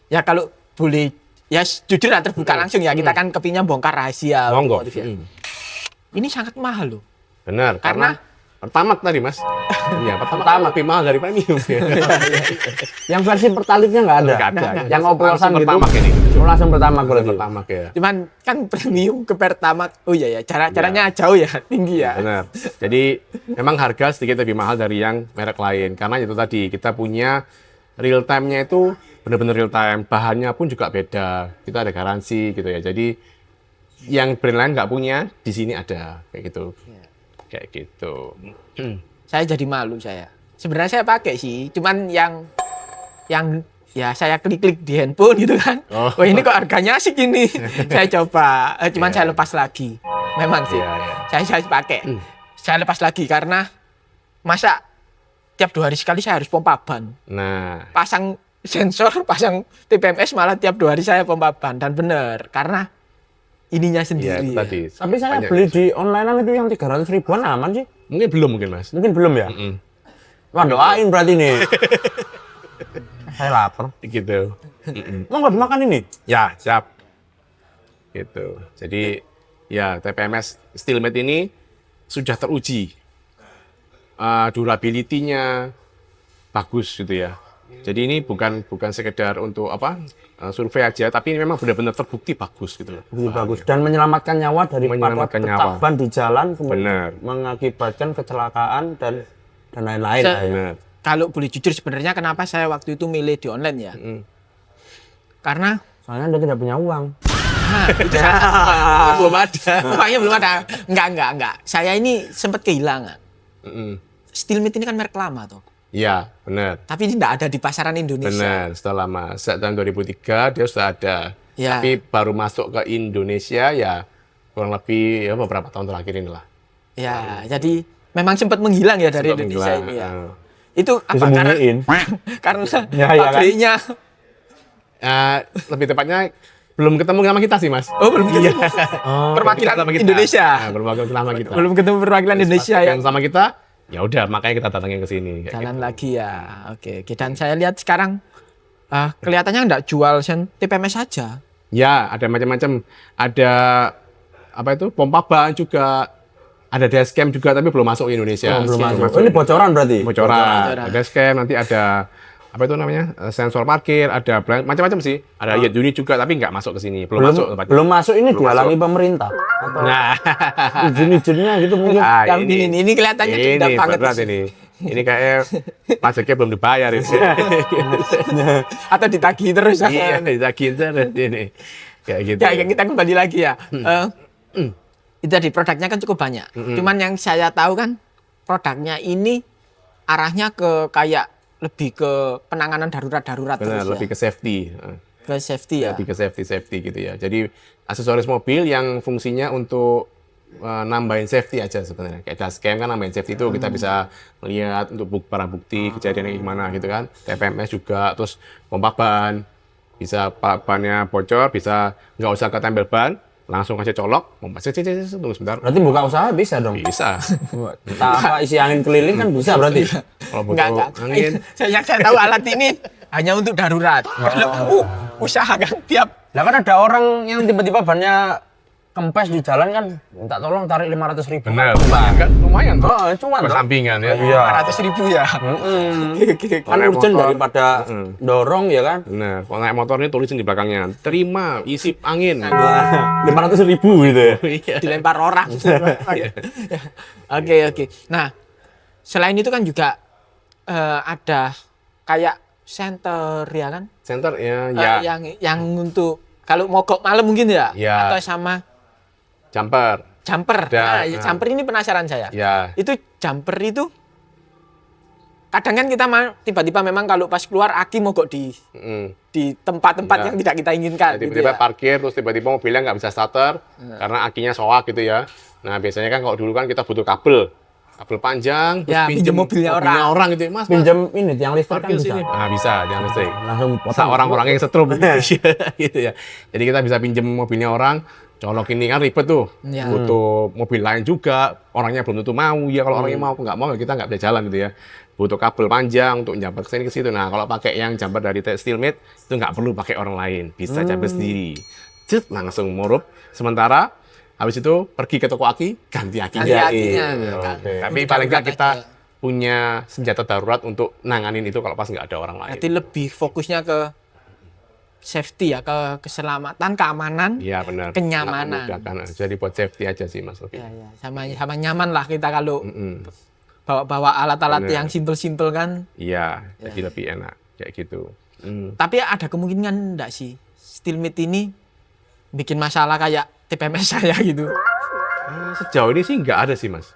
ya kalau boleh, ya jujur lah terbuka langsung ya. Kita kan kepingnya bongkar rahasia. Monggo. otomotif ya. Ini sangat mahal loh. Benar, Karena- karena pertamax tadi mas. Iya, pertamax lebih mahal dari premium. Yang versi pertalitnya nggak ada. Nggak ada. Yang oplosan gitu. Pertamax ini. Oh, langsung pertama berarti. Pertamax ya. Cuman kan premium ke Pertamax. Oh iya ya, caranya jauh ya, tinggi ya. Benar. Jadi memang harga sedikit lebih mahal dari yang merek lain. Karena itu tadi, kita punya real time-nya itu benar-benar real time. Bahannya pun juga beda. Kita ada garansi gitu ya. Jadi yang brand lain nggak punya, di sini ada. Kayak gitu. Kayak gitu. Saya jadi malu saya. Sebenarnya saya pakai sih, cuman yang ya saya klik-klik di handphone gitu kan. Oh. Wah ini kok harganya asik ini. Saya coba, cuman saya lepas lagi. Memang sih, Iya, iya. saya pakai. Saya lepas lagi karena masa tiap 2 hari sekali saya harus pompa ban. Nah, Pasang sensor, pasang TPMS malah tiap 2 hari saya pompa ban. Dan bener, karena ininya ya sendiri. itu Ya. tadi. Tapi saya Banyak. beli di onlinean itu yang 300 ribuan aman sih. Mungkin belum mungkin mas. Mungkin belum ya? Wah, doain berarti nih. Saya lapar. Gitu. Mau nggak makan ini? Ya, siap. Gitu. Jadi, ya TPMS Steelmate ini sudah teruji. Durability-nya bagus gitu ya. Jadi ini bukan sekedar untuk survei aja, tapi ini memang benar-benar terbukti bagus gitu loh. Lebih bagus dan menyelamatkan nyawa daripada Menyelamatkan pecah nyawa. ban di jalan kemudian Benar. mengakibatkan kecelakaan dan lain-lain. Se- lah ya. Benar. Kalau boleh jujur sebenarnya kenapa saya waktu itu milih di online ya? Karena Soalnya Anda tidak punya uang. Nah, itu Belum ada. uangnya belum ada. Enggak. Saya ini sempat kehilangan. Steelmate ini kan merek lama tuh. Iya, benar. Tapi ini enggak ada di pasaran Indonesia. Benar, sudah lama. Sejak tahun 2003 dia sudah ada. Ya. Tapi baru masuk ke Indonesia ya kurang lebih ya beberapa tahun terakhir inilah. Ya, jadi memang sempat menghilang ya dari Sempat Indonesia menghilang, ini ya. heeh. Itu apa karena Disembunyiin. karena Ya, ya kan? pabriknya. Lebih tepatnya belum ketemu sama kita sih, Mas. Oh, belum ketemu. Perwakilan Sama kita. Indonesia. Nah, perwakilan sama kita. Belum ketemu perwakilan Indonesia ya. Yang sama kita, ya udah makanya kita datangin ke sini. kayak Jalan gitu. lagi ya. Oke. Dan saya lihat sekarang kelihatannya enggak jual TPMS saja. Ya, ada macam-macam. Ada apa itu? Pompa ban juga. Ada dashcam juga tapi belum masuk ke Indonesia. Belum Oke. masuk. Oh, ini bocoran berarti? Bocoran. Ada dashcam, nanti ada apa itu namanya? Sensor parkir, ada macam-macam sih. Ada head unit juga tapi nggak masuk ke sini. Belum masuk tempatnya. Belum masuk ini Belum dihalangi pemerintah. Atau Nah, izin-izinnya gitu mungkin. Yang ini kelihatannya ini tidak banget berat sih. ini. Ini kayak pajaknya belum dibayar ini. Atau ditagih terus. Iya, ditagih terus ini. Kayak gitu. Ya, kita kembali lagi ya. Itu tadi produknya kan cukup banyak. Cuman yang saya tahu kan produknya ini arahnya ke kayak lebih ke penanganan darurat-darurat Benar, terus lebih ya. ke safety. Ke safety ya. Lebih ke safety gitu ya. Jadi aksesoris mobil yang fungsinya untuk nambahin safety aja sebenarnya. Kayak dashcam kan nambahin safety itu kita bisa melihat untuk barang bukti kejadiannya gimana gitu kan. TPMS juga, terus pompa ban. Bisa bannya bocor, bisa nggak usah ketempel ban, langsung aja colok, pompa tunggu sebentar. Berarti buka usaha bisa dong. Bisa. Entah apa isi angin keliling kan bisa berarti. Kalau Enggak. butuh angin, Saya tahu alat ini hanya untuk darurat. Kalau usaha kan tiap Lah kan ada orang yang tiba-tiba bannya kempes di jalan kan minta tolong tarik 500.000. benar. Kan lumayan tuh. Oh, cuman dong. Sampingan ya. Iya. 500.000 ya. Kan Naik urgent motor. daripada dorong ya kan. Benar. Kalau naik motor ini tulisin di belakangnya, terima isi angin. 500.000 gitu ya. Iya. Dilempar orang. Oke. Nah, selain itu kan juga ada kayak center ya kan? Center ya, Yang untuk kalau mogok malam mungkin ya? Ya. Atau sama jumper. jumper. Ada. Nah, jumper ini penasaran saya. Ya. Itu jumper itu kadang kan kita tiba-tiba memang kalau pas keluar aki mogok di tempat-tempat Ya. yang tidak kita inginkan. Nah, tiba-tiba gitu ya. parkir terus tiba-tiba mobilnya nggak bisa starter karena akinya soak gitu ya. Nah biasanya kan kalau dulu kan kita butuh kabel panjang, terus Ya, pinjem mobilnya orang gitu, Mas. Pinjam ini yang listrik kan Parkir bisa. sini. Nah bisa, jangan listrik. Langsung Masa orang-orang yang setrum gitu ya. Jadi kita bisa pinjem mobilnya orang, colok ini kan ribet tuh. Ya. Butuh mobil lain juga, orangnya belum tentu mau. Ya kalau orangnya mau nggak mau kita nggak bisa jalan gitu ya. Butuh kabel panjang untuk jumper ke sini ke situ. Nah kalau pakai yang jumper dari Steelmate itu nggak perlu pakai orang lain, bisa jumper sendiri. Cet, langsung murup. Sementara habis itu pergi ke toko aki, ganti akinya. Ganti akinya. Oke. Tapi Untuk paling nggak darurat kita aja. punya senjata darurat untuk nanganin itu kalau pas nggak ada orang lain. Berarti lebih fokusnya ke safety ya, ke keselamatan, keamanan. Iya benar. Kenyamanan. Sangat memudahkan. Jadi buat safety aja sih Mas lebih. Ya, sama nyaman lah kita kalau Mm-mm. bawa alat-alat Bener. yang simpel-simpel kan. Iya, jadi lebih enak kayak gitu. Tapi ada kemungkinan enggak sih Steelmate ini bikin masalah kayak TPMS saya gitu. Sejauh ini sih nggak ada sih Mas.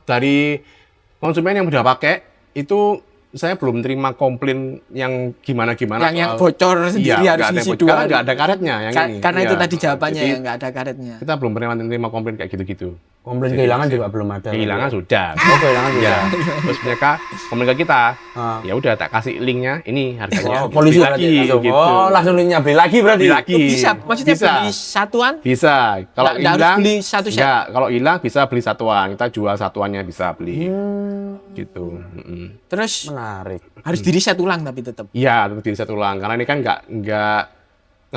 Dari konsumen yang udah pakai itu saya belum terima komplain yang gimana-gimana. Yang bocor sendiri iya, harus nggak ada isi yang bocor. dua. Karena nggak ada karetnya yang ini. Karena itu Iya. tadi jawabannya Jadi, ya nggak ada karetnya. kita belum pernah menerima komplain kayak gitu-gitu. Komplain kehilangan juga belum ada. Kehilangan sudah. Oh, kehilangan juga. Ya. Terus mereka komen ke kita. Ah. Ya udah tak kasih linknya. Ini harganya. Oh, polisi Beli berarti lagi, langsung. gitu. Oh, langsung linknya beli lagi berarti. Beli lagi. Bisa, maksudnya Bisa. beli satuan? Bisa. Kalau Nggak harus hilang beli satu set? Enggak, kalau hilang bisa beli satuan. Kita jual satuannya bisa beli. Gitu. Terus Menarik. harus di reset ulang tapi tetap. Iya, tetap di satu ulang karena ini kan nggak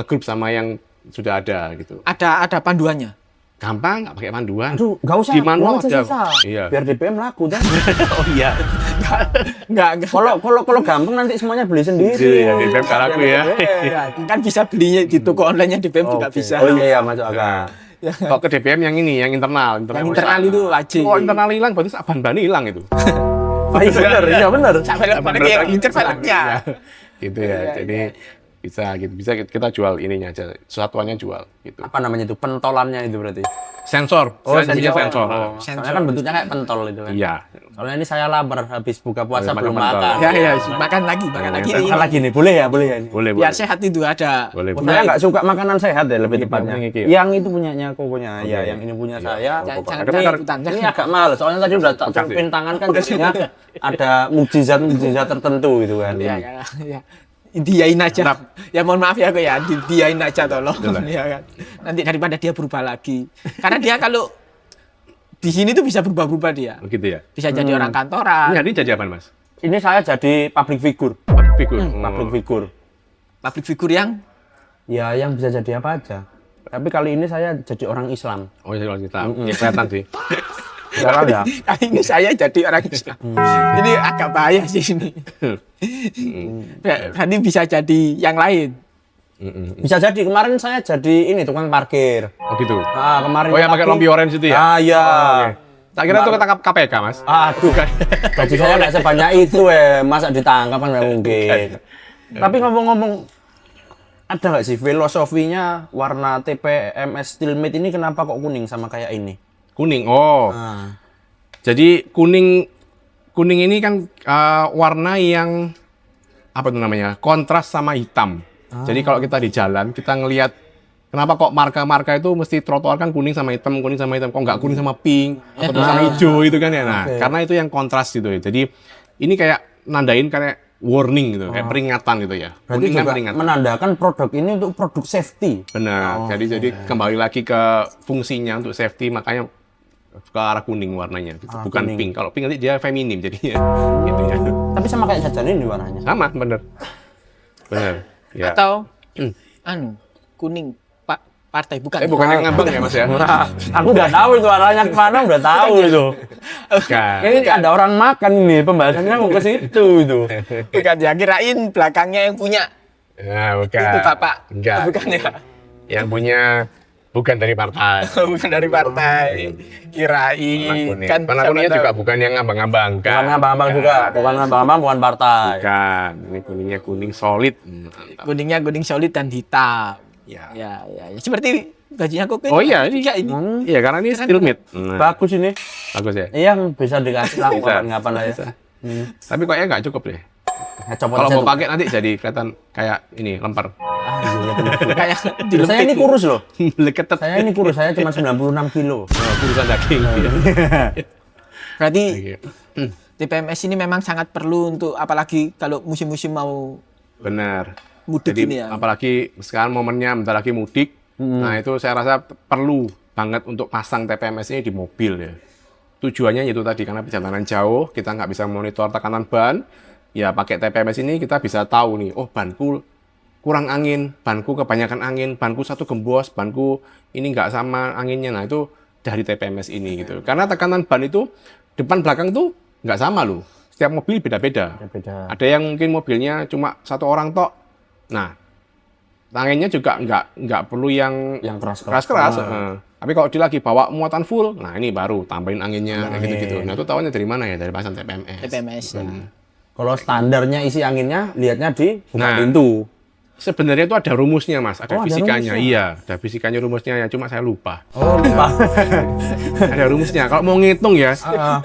ngegrup sama yang sudah ada gitu. Ada panduannya. Gampang, nggak pakai panduan. Aduh, nggak usah. Di manual uang aja ada. sisa. Iya. Biar DPM laku kan. Oh iya. Enggak. Kalau gampang nanti semuanya beli sendiri. Iya, DPM nggak laku ya. Kan bisa belinya di toko online-nya DPM juga Oke. bisa. Oh iya, masuk akal. Kalau ke DPM yang ini, yang internal. Yang internal itu wajib. Kalau internal hilang, berarti ban hilang itu. Oh, iya benar, iya benar. Sak velg yang ngincer velgnya. Iya. Gitu ya. Jadi Bisa gitu. Bisa kita jual ininya aja. Satuannya jual gitu. Apa namanya itu? Pentolannya itu berarti. Sensor. Saya punya sensor. Soalnya kan bentuknya kayak pentol itu kan. Iya. Soalnya ini saya lapar habis buka puasa Makan belum pentol. makan. Ya, makan lagi. Makan lagi nih, boleh ya ini. Boleh, Biar boleh. sehat itu ada. Boleh. Oh, saya nggak suka makanan sehat ya lebih Ini tepatnya. penting iki. Yang itu punyanya kokonya, ya yang ini punya saya. Jangan Karena ikutan. Ini agak mahal, soalnya tadi udah tak Makasih. celupin tangan kan jadinya ada mukjizat tertentu gitu kan. Ya. Diain aja. Ya mohon maaf ya kok ya, diain aja tolong. Ya kan. Nanti daripada dia berubah lagi. Karena dia kalau di sini tuh bisa berubah-ubah dia. Begitu ya. Bisa jadi orang kantoran, Ini jadi apa, Mas? Ini saya jadi public figure. Figur. Public figure. public figure yang Ya yang bisa jadi apa aja. Tapi kali ini saya jadi orang Islam. Oh, jadi kita. Kelihatan sih. Sekarang ya. kali ini saya jadi orang Islam. Ini agak bahaya sih ini. Berarti bisa jadi yang lain. Bisa jadi kemarin saya jadi ini tukang parkir. Oh gitu. Ah, kemarin. Oh, yang pakai rompi orange itu ya? Ah, iya. Tak kira itu ketangkap KPK, Mas. Aduh, gaji saya nggak sebanyak itu masa ditangkap kan nggak mungkin. Tapi ngomong-ngomong, ada nggak sih filosofinya warna TPMS Steelmate ini kenapa kok kuning sama kayak ini? Kuning. Oh. Nah, Jadi kuning ini kan warna yang apa itu namanya? Kontras sama hitam. Jadi kalau kita di jalan, kita ngelihat kenapa kok marka-marka itu mesti trotoar kan kuning sama hitam, kok nggak kuning sama pink atau sama hijau itu kan ya. Nah, karena itu yang kontras gitu ya. Jadi ini kayak nandain kayak warning gitu, kayak peringatan gitu ya. berarti Kuning kan juga peringatan. menandakan produk ini untuk produk safety. Benar. Jadi kembali lagi ke fungsinya untuk safety, makanya ke arah kuning warnanya gitu. Bukan kuning. pink. Kalau pink nanti dia feminim jadinya. Gitu ya. Tapi sama kayak jajan ini warnanya. Sama, bener. Bener. Ya. Atau kuning partai bukan. Bukan yang ngambang ya, Mas ya? Nah, aku udah tahu itu warnanya kemana, udah tahu itu. Bukan. Ini ada orang makan ini, pembahasannya mau ke situ itu. Bukan ya, kirain belakangnya yang punya. Nah, bukan. Itu Bapak. Enggak. Bukan ya. Yang punya bukan dari partai. Bukan dari partai. Kirain Kuning. kan Warna kuningnya juga bukan yang ngambang-ngambang. Bukan abang-abang juga, bukan abang-abang, bukan partai. Bukan. Ini kuningnya kuning solid. Mantap. kuningnya kuning solid dan hitam. Ya. Ya. Seperti bajunya kok. Oh iya, ini. ya ini. Iya, karena ini steel made. Nah, Bagus ini. bagus ya. Yang bisa dikasih lah Bisa. ngapain lah ya. Tapi kayaknya nggak cukup deh. Ya, copot Kalau aja mau tuh. pakai nanti jadi kelihatan kayak ini lempar. Kayak Saya ini kurus loh. Leketet. Saya ini kurus, saya cuma 96 kilo. Urusan daging. berarti Iya. TPMS ini memang sangat perlu untuk apalagi kalau musim-musim mau Benar. mudik Jadi ini ya. apalagi sekarang momennya bentar lagi mudik. Nah itu saya rasa perlu banget untuk pasang TPMS ini di mobil ya. Tujuannya yaitu tadi karena perjalanan jauh kita nggak bisa monitor tekanan ban. Ya pakai TPMS ini kita bisa tahu nih, oh banku kurang angin, banku kebanyakan angin, banku satu gembos, banku ini nggak sama anginnya. Nah itu dari TPMS ini gitu. Karena tekanan ban itu depan belakang tuh nggak sama loh. Setiap mobil beda-beda. Beda. Ada yang mungkin mobilnya cuma satu orang tok. Nah, anginnya juga nggak perlu yang keras-keras. keras-keras. Tapi kalau dia lagi bawa muatan full, nah ini baru tambahin anginnya kayak gitu-gitu. Nah itu tahunya dari mana ya? Dari pasang TPMS. TPMS ya. Kalau standarnya isi anginnya, lihatnya di buka Nah. pintu. Sebenarnya itu ada rumusnya, Mas. Ada Oh, ada fisikanya. rumusnya. Iya, ada fisikanya rumusnya ya. Cuma saya lupa. Oh, lupa. Ada rumusnya. Kalau mau ngitung ya,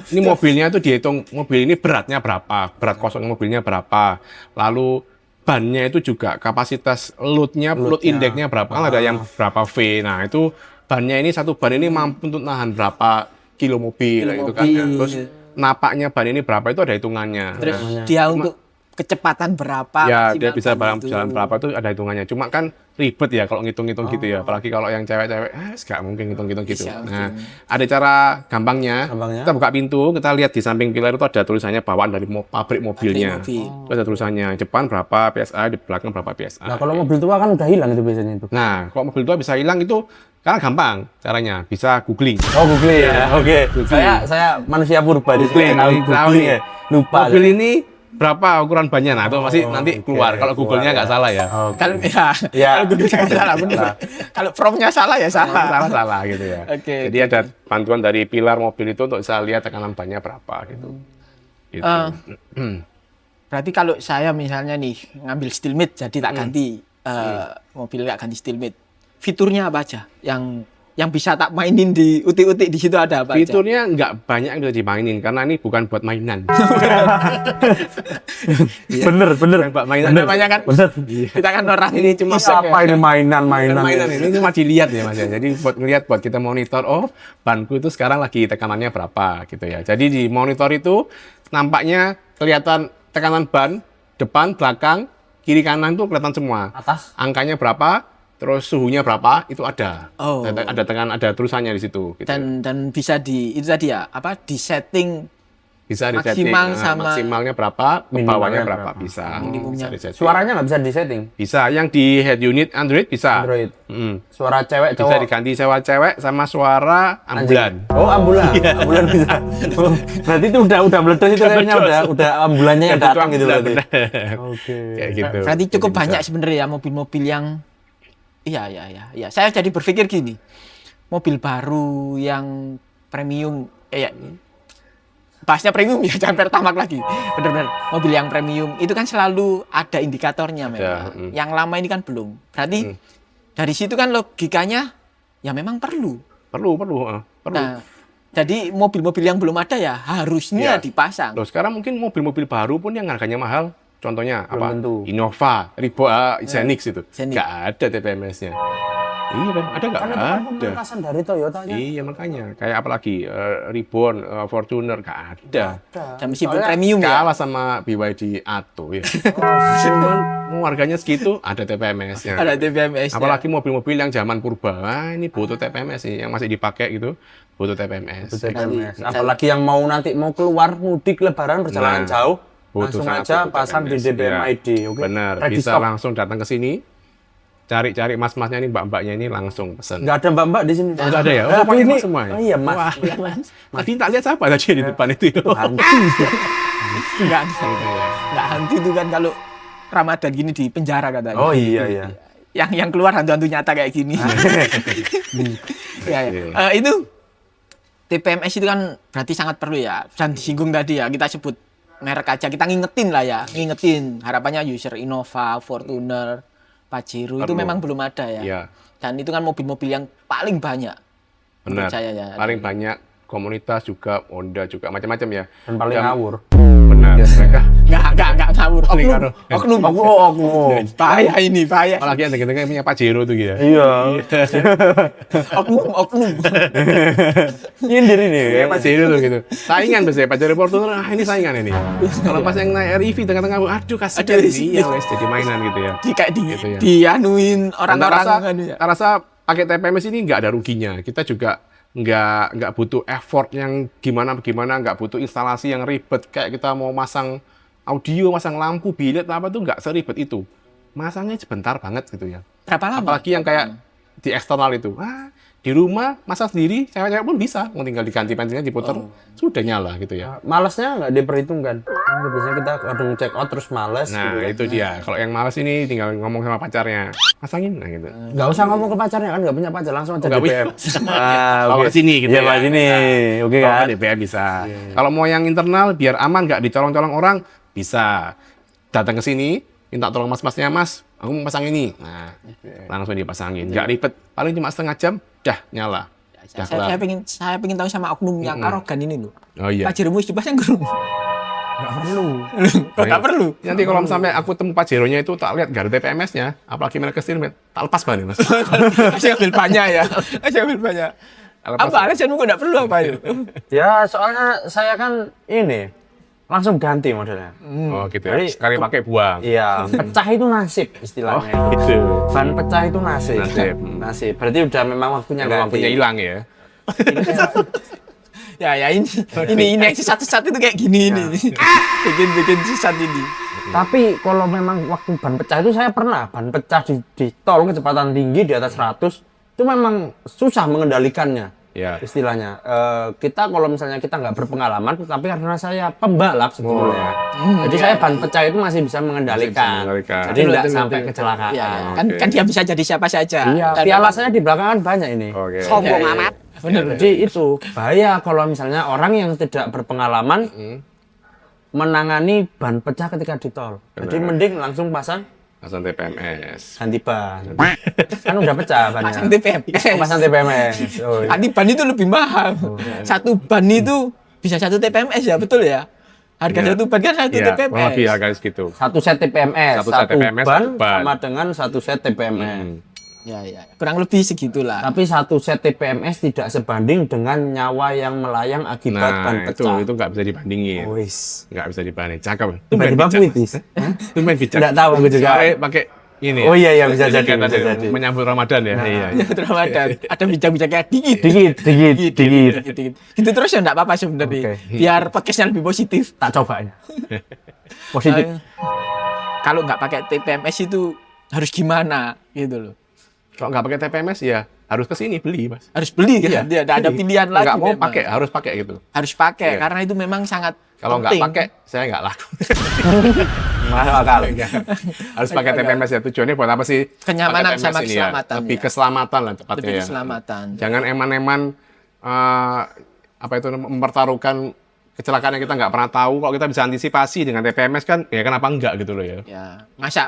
ini mobilnya itu dihitung mobil ini beratnya berapa, berat kosong mobilnya berapa, lalu bannya itu juga kapasitas load indexnya berapa, kan ada yang berapa V. Nah itu bannya ini satu ban ini mampu untuk nahan berapa kilo mobil, gitu kan. Terus napaknya ban ini berapa itu ada hitungannya. Terus Nah, dia untuk kecepatan berapa? ya maksimal dia bisa ban itu. jalan berapa itu ada hitungannya. Cuma kan ribet ya kalau ngitung-ngitung gitu ya. Apalagi kalau yang cewek-cewek, nggak mungkin ngitung-ngitung gitu. Bisa, Nah, ada cara gampangnya. Gampangnya? Kita buka pintu, kita lihat di samping pilar itu ada tulisannya bawaan dari pabrik mobilnya. Pabrik mobil. Itu ada tulisannya depan berapa PSI, di belakang berapa PSI. Nah, kalau mobil tua kan udah hilang itu biasanya itu. Nah, kalau mobil tua bisa hilang itu karena gampang caranya, bisa googling. Oh, Google ya. Oke. Saya manusia purba di sini. Tahu nih. Lupa. Mobil ini berapa ukuran bannya? Nah, itu masih nanti keluar. Kalau Google-nya nggak salah ya. Kalau Ya. kalau dulu nggak salah benar. Kalau promnya salah ya salah. Salah gitu ya. Oke. Jadi ada bantuan dari pilar mobil itu untuk bisa lihat tekanan bannya berapa gitu. Gitu. Berarti kalau saya misalnya nih ngambil Steelmate jadi tak ganti. mobil nggak ganti stillmate. Fiturnya apa aja yang bisa tak mainin di utik-utik di situ ada apa aja? Fiturnya nggak banyak yang bisa dimainin karena ini bukan buat mainan. Bener. Buat mainan. Namanya kan Bener. kita kan orang ini cuma Apa ini mainan-mainan? Mainan ini cuma dilihat ya Mas ya. Jadi buat ngelihat buat kita monitor, oh banku itu sekarang lagi tekanannya berapa gitu ya. Jadi di monitor itu nampaknya kelihatan tekanan ban depan, belakang, kiri kanan tuh kelihatan semua. Atas? Angkanya berapa, terus suhunya berapa itu ada. Oh. Ada tekanan, ada tulisannya di situ. Gitu. dan bisa itu tadi ya di setting Bisa disetting maksimal sama maksimalnya berapa, ke minimalnya bawahnya berapa berapa. bisa. Minimumnya. Bisa disetting. Suaranya nggak bisa disetting. Bisa, yang di head unit Android bisa. Android. Mm. Suara cewek Bisa cowok. diganti sewa cewek sama suara ambulan. Oh, ambulan. Ambulan bisa. Oh, berarti itu udah meledos itu kayaknya udah ambulannya yang datang gitu berarti. Oke. Kayak gitu. Berarti cukup Jadi banyak bisa. sebenarnya ya mobil-mobil yang iya. Saya jadi berpikir gini. Mobil baru yang premium bahasnya premium ya, jangan pertamax lagi. Benar-benar mobil yang premium itu kan selalu ada indikatornya memang. Yang lama ini kan belum. Berarti dari situ kan logikanya ya memang perlu. Perlu. Nah, jadi mobil-mobil yang belum ada ya harusnya Ya. dipasang. Loh, sekarang mungkin mobil-mobil baru pun yang harganya mahal. Contohnya Belum apa? tentu. Innova, Zenix itu. Zenix. Nggak ada TPMS-nya. Iya kan? Ada nggak? Kan itu kan Ada. pemangkasan dari Toyotanya. Iya makanya. Kayak apalagi Reborn, Fortuner, nggak ada. Dan meskipun Soalnya premium ya. Kalah sama BYD Atto ya. Mau harganya segitu ada TPMS-nya. Ada TPMS. Apalagi mobil-mobil yang zaman purba. Wah, ini butuh TPMS nih yang masih dipakai gitu. Butuh TPMS. TPMS. Apalagi yang nanti mau keluar mudik lebaran perjalanan Nah, jauh, butuh langsung sangat aja butuh pasang di TPMS. DBM Ya, ID. Oke. Benar, Ready bisa stock. langsung datang ke sini. Cari-cari mas-masnya ini, mbak-mbaknya ini langsung pesen. Nggak ada mbak-mbak di sini. Nggak ada ya? Oh, Nah, pakai ini mas semua ya? Oh iya, Mas. Wah. Iya, Mas. Tadi tak lihat siapa tadi di depan itu. Hantu. Enggak. Gitu ya. Enggak hantu itu kan kalau Ramadan gini di penjara katanya. Oh iya. Yang keluar hantu-hantu nyata kayak gini. Ya. Iya. Itu TPMS itu kan berarti sangat perlu ya. Dan disinggung tadi ya, kita sebut merek aja, kita ngingetin lah ya. Ngingetin harapannya user Innova, Fortuner, Pajero itu Perlu. memang belum ada ya. Iya. Dan itu kan mobil-mobil yang paling banyak. Benar. Menurut saya ya. Paling banyak komunitas juga, Honda juga, macam-macam ya. Dan paling ngawur. Benar. Mereka Enggak ngawur. Oknum. Oknum. Bahaya ini, bahaya. apalagi yang dengar punya Pajero tuh gitu. Iya. Oknum. Nyindir ini. Kayak Pajero tuh gitu. Saingan biasanya Pajero Fortuner, ini saingan ini. Kalau pas yang naik REV tengah-tengah, aduh kasihan. Aduh, Iya, wes jadi mainan gitu ya. Kayak Gitu ya. dianuin Dan orang-orang tak ya. rasa pakai TPMS ini nggak ada ruginya. Kita juga nggak butuh effort yang gimana, nggak butuh instalasi yang ribet. Kayak kita mau masang audio, masang lampu, bilet, apa tuh nggak seribet itu. Masangnya sebentar banget gitu ya. Berapa lama? Apalagi yang kayak di eksternal itu. Di rumah, masang sendiri, cewek-cewek pun bisa. Mau tinggal diganti pensilnya, diputer, sudah nyala gitu ya. Malesnya nggak diperhitungkan. Biasanya kita kadang check out terus males. Nah, gitu. itu dia. Kalau yang males ini tinggal ngomong sama pacarnya. Pasangin, nah gitu. Nggak usah ngomong ke pacarnya kan nggak punya pacar, langsung aja nggak punya. DBM. Ah, Bawa ke sini gitu Iya, ya. Pak, sini. Oke Kalau kan? DPR bisa. Kalau mau yang internal biar aman nggak dicolong-colong orang bisa. Datang ke sini, minta tolong mas-masnya, Mas, aku mau pasang ini. Nah, langsung dipasangin. Nggak ribet. Paling cuma setengah jam, dah nyala. Dah kelar. Saya pengen tahu sama oknum yang arogan ini loh. Oh iya. Pajero wis dipasang gurung. Nggak perlu. Kok nggak perlu? Nanti kalau sampai aku temu Pajero-nya itu tak lihat nggak ada TPMS-nya, apalagi mereka Steelmate, tak lepas banget Mas. Saya ambil banyak ya. Saya ambil banyak. Apa alasanmu kok nggak perlu apa itu? Ya soalnya saya kan ini langsung ganti modelnya. Oh gitu ya. Jadi- Sekali pakai buang. Iya, pecah itu nasib istilahnya. Oh, gitu. Ban pecah itu nasib. Nasib. Nasib. Berarti udah memang waktunya Memang ganti. punya hilang ya. Ya ini yang sesat-sesat itu kayak gini ini. Bikin sesat ini. Tapi kalau memang waktu ban pecah itu saya pernah ban pecah di tol kecepatan tinggi di atas 100 itu memang susah mengendalikannya. Ya. Istilahnya kita kalau misalnya kita nggak berpengalaman, tapi karena saya pembalap sebetulnya, jadi saya ban pecah itu masih bisa mengendalikan. mengendalikan. Jadi nggak Betul, sampai betul. kecelakaan. Ya, Oke. kan dia bisa jadi siapa saja. Iya, Dan piala saya di belakang kan banyak ini. Oke. sombong amat. Bener. Jadi itu bahaya kalau misalnya orang yang tidak berpengalaman menangani ban pecah ketika di tol. Jadi mending langsung pasang Pasang TPMS. Ganti ban. Kan udah pecah bannya. Pasang TPMS. Pasang TPMS. Oh, iya. Ganti ban itu lebih mahal. Satu ban itu bisa 1 TPMS ya, betul ya? Harga Iya. satu ban kan 1 Iya, TPMS. kurang lebih harga segitu. Satu set TPMS. Satu set TPMS, ban satu ban. sama dengan satu set TPMS. Ya, ya. Kurang lebih segitulah. Tapi satu set TPMS tidak sebanding dengan nyawa yang melayang akibat ban Nah, pecah. itu nggak bisa dibandingin. Wis. Nggak bisa dibandingin. Cakep. Tiba-tiba puitis. Itu main bijak. Tidak tahu aku juga. Soalnya pakai ini. Oh iya, bisa jadi, Kan bisa ada jadi. menyambut Ramadan ya. Iya. Ya, Ramadan. Ada bijak-bijaknya dikit. Dikit. Dikit. Itu terus ya enggak apa-apa sebenarnya. Oke. Biar podcastnya lebih positif. Tak coba ya. Positif. Kalau nggak pakai TPMS itu harus gimana gitu loh. Kalau nggak pakai TPMS ya harus ke sini beli, Mas. Harus beli kan? Dia nggak ada pilihan lagi. Nggak mau memang. pakai, harus pakai gitu. Harus pakai Iya. karena itu memang sangat Kalau nggak penting. pakai, saya nggak laku. Masuk akal. Harus pakai TPMS ya. Tujuannya buat apa sih? Kenyamanan pakai TPMS sama ini keselamatan, Lebih ya. keselamatan lah tepatnya Lebih ya. keselamatan. Jangan eman-eman apa itu mempertaruhkan kecelakaan yang kita nggak pernah tahu. Kalau kita bisa antisipasi dengan TPMS kan, ya kenapa enggak gitu loh ya. Ya,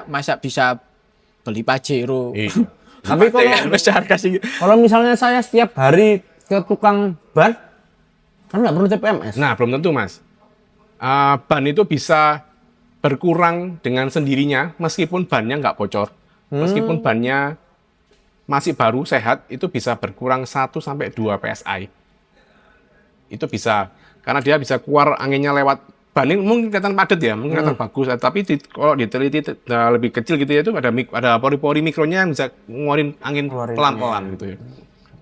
masa bisa beli Pajero. Iya. Tapi kalau besar kasih. kalau misalnya saya setiap hari ke tukang ban, kan nggak perlu TPMS. Nah, belum tentu, Mas. Ban itu bisa berkurang dengan sendirinya meskipun bannya nggak bocor. Meskipun bannya masih baru, sehat, itu bisa berkurang 1-2 PSI. Itu bisa. Karena dia bisa keluar anginnya lewat ban ini mungkin kelihatan padat ya, mungkin kelihatan bagus. Tapi kalau diteliti lebih kecil gitu ya, itu ada pori-pori mikronya yang bisa ngeluarin angin Keluarin pelan-pelan gitu ya.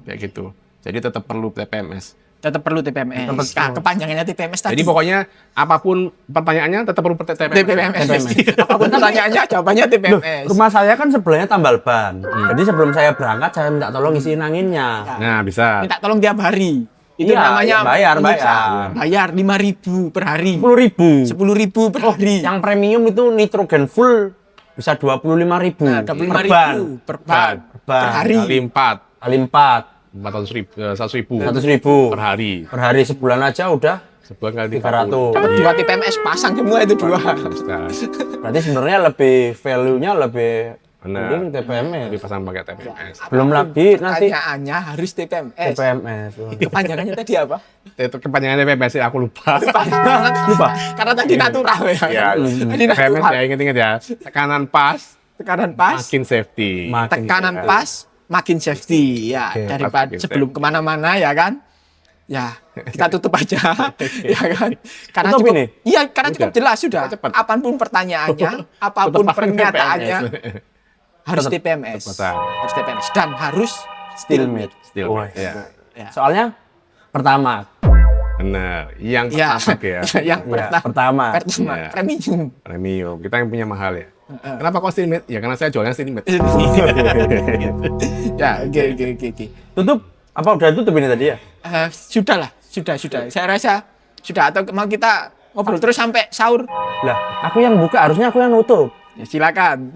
Kayak gitu. Jadi tetap perlu TPMS. Tetap perlu TPMS. Nah, kepanjangannya TPMS tadi. Jadi pokoknya apapun pertanyaannya tetap perlu TPMS. TPMS. Apapun pertanyaannya, jawabannya TPMS. Rumah saya kan sebelahnya tambal ban. Jadi sebelum saya berangkat, saya minta tolong isiin anginnya. Nah, bisa. Minta tolong tiap hari. Itu Iya, namanya bayar. Bayar 5.000 per hari. 10.000. 10.000 per hari. Yang premium itu nitrogen full bisa 25.000. Nah, 25.000 per ban. Per hari. Kali 4. Kali 4. 100.000 100.000 per hari. Per hari sebulan aja udah Sebulan kali 300. Dapat 2 TPMS pasang semua itu 2. Berarti sebenarnya lebih value-nya lebih Benar. mending TPMS. Dipasang pakai TPMS. Belum lagi nanti Pertanyaannya harus TPMS. TPMS. Kepanjangannya tadi apa? Itu kepanjangan TPMS ya, aku lupa. Lupa. Karena tadi natural ya. Ya, Tadi TPMS natural. ya, ingat-ingat ya. Tekanan pas, Tekanan pas, makin safety. tekanan pas, makin safety ya. Oke, Daripada makin sebelum kemana-mana ya kan. Ya, kita tutup aja, ya kan? Karena Tutup cukup, ini? iya, karena cukup jelas sudah. Cepat. Apapun pertanyaannya, apapun Tetap pakai pernyataannya, TPMS. harus Tetap- TPMS. tetap. Harus TPMS dan harus Still made. Still, Oh, ya. Ya. Soalnya pertama. Benar. Yang Ya, pertama ya. yang Ya, pertama. pertama, Ya. premium. Premium. Kita yang punya mahal ya. Kenapa kok steel made? Ya karena saya jualnya steel made. Ya, oke. Tutup apa udah tutup ini tadi ya? Sudah lah, sudah. Saya rasa sudah. Atau mau kita ngobrol terus sampai sahur? Lah, aku yang buka harusnya aku yang nutup. Ya, silakan.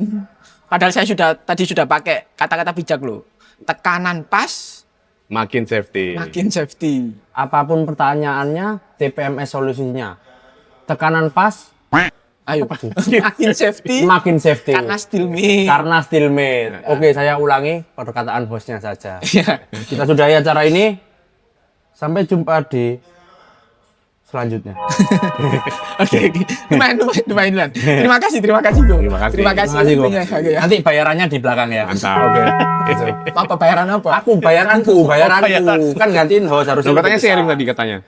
Padahal saya tadi sudah pakai kata-kata bijak loh. Tekanan pas, Makin safety. makin safety. Apapun pertanyaannya, TPMS solusinya. Tekanan pas, Ayo, makin safety. makin safety. Karena still made. Karena still made. Oke, saya ulangi perkataan hostnya saja. Ya. Kita sudahi acara ini. Sampai jumpa di selanjutnya. Oke. Lumayan. Terima kasih, Go. Terima kasih. Terima kasih. Terima kasih, Go. waktunya, ya. Nanti bayarannya di belakang ya. Mantap. Oke. Apa bayaran apa? Aku bayaranku. Kan gantiin host harus. Katanya sharing tadi katanya.